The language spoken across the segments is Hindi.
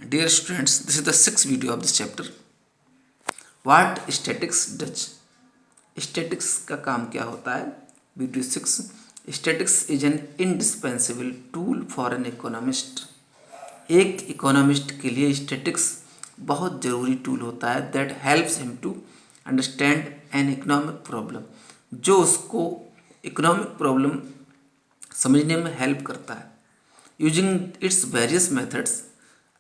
Dear students, this is the sixth video of this chapter. What statics does? Statics का काम क्या होता है? Video 6. Statics is an indispensable tool for an economist. एक इकोनॉमिस्ट के लिए स्टैटिक्स बहुत ज़रूरी टूल होता है that helps him to understand an economic problem, जो उसको इकोनॉमिक प्रॉब्लम समझने में हेल्प करता है. Using its various methods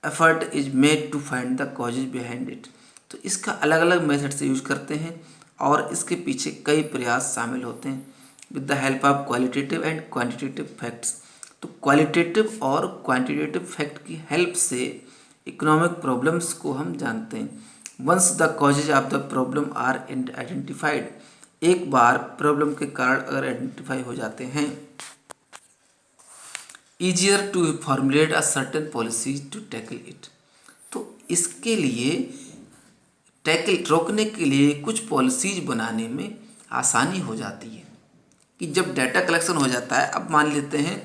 effort is made to find the causes behind it. तो इसका अलग अलग मेथड से यूज करते हैं और इसके पीछे कई प्रयास शामिल होते हैं with the help of qualitative and quantitative facts. तो क्वालिटेटिव और क्वांटिटेटिव फैक्ट की हेल्प से इकोनॉमिक प्रॉब्लम्स को हम जानते हैं. Once the causes of the problem are identified, एक बार प्रॉब्लम के कारण अगर आइडेंटिफाई हो जाते हैं, easier to formulate a certain policy to tackle it. तो इसके लिए रोकने के लिए कुछ पॉलिसीज बनाने में आसानी हो जाती है. कि जब डाटा कलेक्शन हो जाता है, अब मान लेते हैं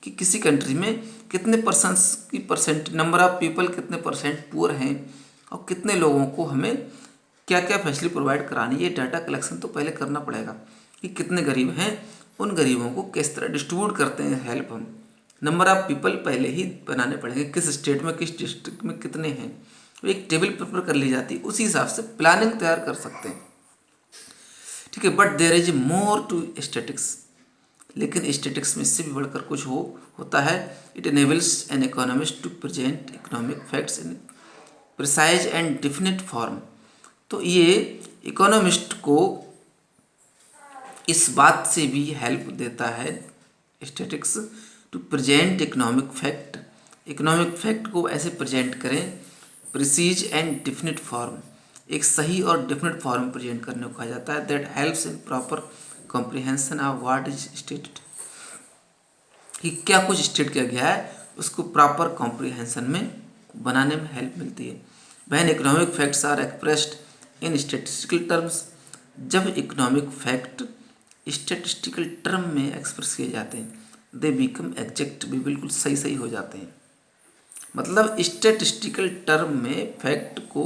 कि किसी कंट्री में कितने परसेंट नंबर ऑफ पीपल कितने परसेंट पुअर हैं और कितने लोगों को हमें क्या क्या फैसिलिटी प्रोवाइड करानी है. ये डाटा कलेक्शन तो पहले करना पड़ेगा कि कितने गरीब हैं, उन गरीबों को किस तरह डिस्ट्रीब्यूट करते हैं हेल्प. हम नंबर ऑफ पीपल पहले ही बनाने पड़ेंगे, किस स्टेट में किस डिस्ट्रिक्ट में कितने हैं, तो एक टेबल प्रिपेयर कर ली जाती है, उसी हिसाब से प्लानिंग तैयार कर सकते हैं. ठीक है, but there is more to statics. लेकिन स्टैटिक्स में इससे भी बढ़कर कुछ होता है. It enables an economist to present economic facts in precise and definite form. तो ये इकोनॉमिस्ट को इस बात से भी हेल्प देता है statics to present economic fact. Economic fact को ऐसे प्रेजेंट करें प्रिसीज एंड डिफिनिट फॉर्म, एक सही और डिफिनिट फॉर्म प्रेजेंट करने को कहा जाता है. That helps in proper comprehension of what is stated, कि क्या कुछ स्टेट किया गया है उसको प्रॉपर कॉम्प्रिहेंशन में बनाने में हेल्प मिलती है. When economic facts are expressed in statistical terms, जब इकोनॉमिक फैक्ट स्टेटिस्टिकल टर्म में एक्सप्रेस किए जाते हैं, दे बिकम एग्जैक्ट, भी बिल्कुल सही हो जाते हैं. मतलब स्टेटिस्टिकल टर्म में फैक्ट को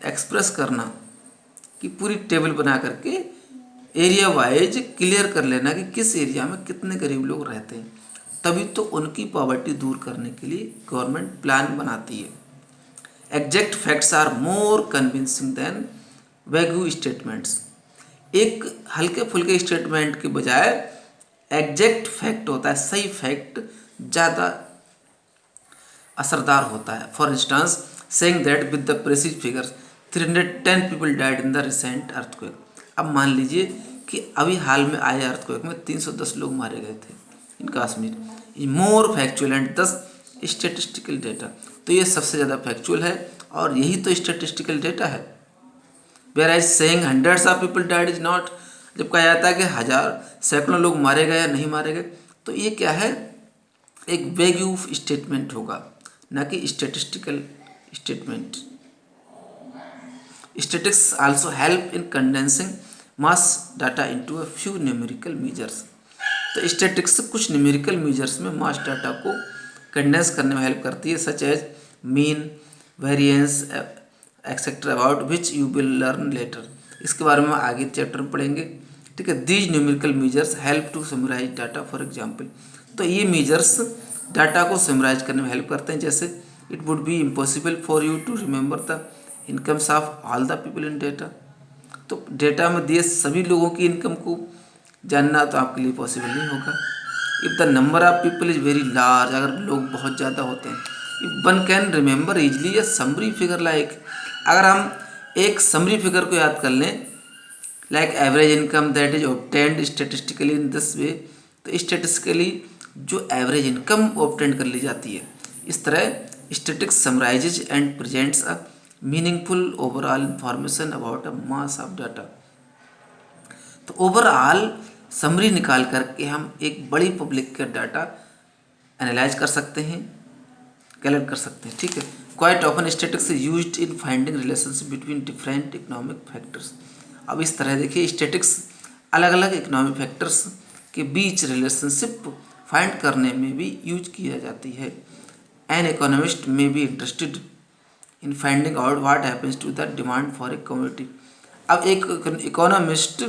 एक्सप्रेस करना, कि पूरी टेबल बना करके एरिया वाइज क्लियर कर लेना कि किस एरिया में कितने गरीब लोग रहते हैं, तभी तो उनकी पॉवर्टी दूर करने के लिए गवर्नमेंट प्लान बनाती है. Exact facts are more convincing than vague statements. एक हल्के फुल्के स्टेटमेंट के बजाय एग्जैक्ट फैक्ट होता है, सही फैक्ट ज़्यादा असरदार होता है. For instance saying that with the precious figures 310 people died in the recent earthquake. अब मान लीजिए कि अभी हाल में आए अर्थक्वेक में 310 लोग मारे गए थे in Kashmir. More factual and 10 statistical data. तो ये सबसे ज़्यादा फैक्चुअल है और यही तो स्टेटिस्टिकल डेटा है. Whereas saying hundreds of people died is not, जब कहा जाता है कि हज़ार सैकड़ों लोग मारे गए या नहीं मारे गए, तो ये क्या है, एक वैग्यू स्टेटमेंट होगा, ना कि statistical statement. Statics also help in condensing mass data into a few numerical measures. तो स्टैटिक्स कुछ न्यूमेरिकल मेजर्स में मास डाटा को कंडेंस करने में हेल्प करती है, such as mean, variance etcetera, about which you will learn later. इसके बारे में आगे चैप्टर में पढ़ेंगे. ठीक है, these numerical measures help to summarise data. For example, तो ये मेजर्स डाटा को समराइज करने में हेल्प करते हैं. जैसे it would be impossible for you to remember the incomes of all the people in data. तो डेटा में दिए सभी लोगों की इनकम को जानना तो आपके लिए पॉसिबल नहीं होगा. If the number of people is very large, अगर लोग बहुत ज़्यादा होते हैं, if one can remember easily A summary figure, like अगर हम एक समरी फिगर को याद कर लें, like average income that is obtained statistically in this way. तो स्टेटिस्टिकली जो एवरेज इनकम ऑब्टेन कर ली जाती है, इस तरह statics summarises and presents a meaningful overall information about a mass of data. तो ओवरऑल समरी निकाल करके हम एक बड़ी पब्लिक का डाटा एनालाइज कर सकते हैं, कलेक्ट कर सकते हैं. ठीक है, quite often statics is used in finding relationship between different economic factors. अब इस तरह देखिए, स्टैटिक्स अलग अलग इकोनॉमिक फैक्टर्स के बीच रिलेशनशिप फाइंड करने में भी यूज किया जाती है. An economist may be interested in finding out what happens to the demand for a commodity. अब एक इकोनॉमिस्ट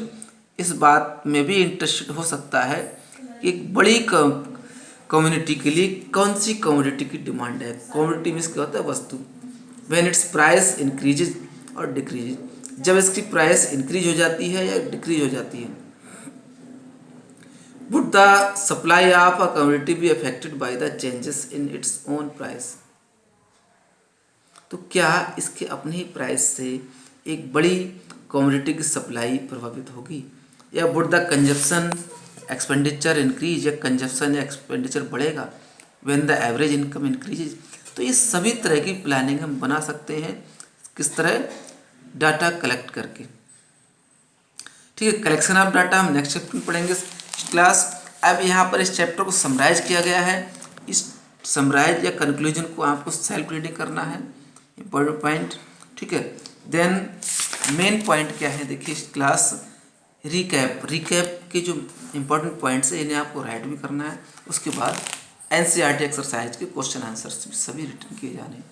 इस बात में भी इंटरेस्टेड हो सकता है कि एक बड़ी कम्युनिटी के लिए कौन सी कमोडिटी की डिमांड है। कमोडिटी मीन्स क्या होता है? वस्तु। व्हेन इट्स प्राइस इंक्रीजेज और डिक्रीजेज, जब इसकी प्राइस इंक्रीज हो जाती है या डिक्रीज हो जाती है। Would the supply of a commodity be affected by the changes in its own price, तो क्या इसके अपने ही प्राइस से एक बड़ी कमोडिटी की सप्लाई प्रभावित होगी। या would the consumption expenditure increase, या कंजप्शन या एक्सपेंडिचर बढ़ेगा when the average income increases. तो ये सभी तरह की प्लानिंग हम बना सकते हैं, किस तरह? डाटा कलेक्ट करके। ठीक है, कलेक्शन ऑफ डाटा हम नेक्स्ट चैप्टर में पढ़ेंगे क्लास। अब यहाँ पर इस चैप्टर को समराइज किया गया है। इस समराइज या कंक्लूजन को आपको सेल्फ रीडिंग करना है, इंपॉर्टेंट पॉइंट। ठीक है, देन मेन पॉइंट क्या है देखिए क्लास, रिकैप के जो इंपॉर्टेंट पॉइंट्स है इन्हें आपको राइट भी करना है। उसके बाद एनसीईआरटी एक्सरसाइज के क्वेश्चन आंसर्स भी सभी रिटर्न किए जाने हैं।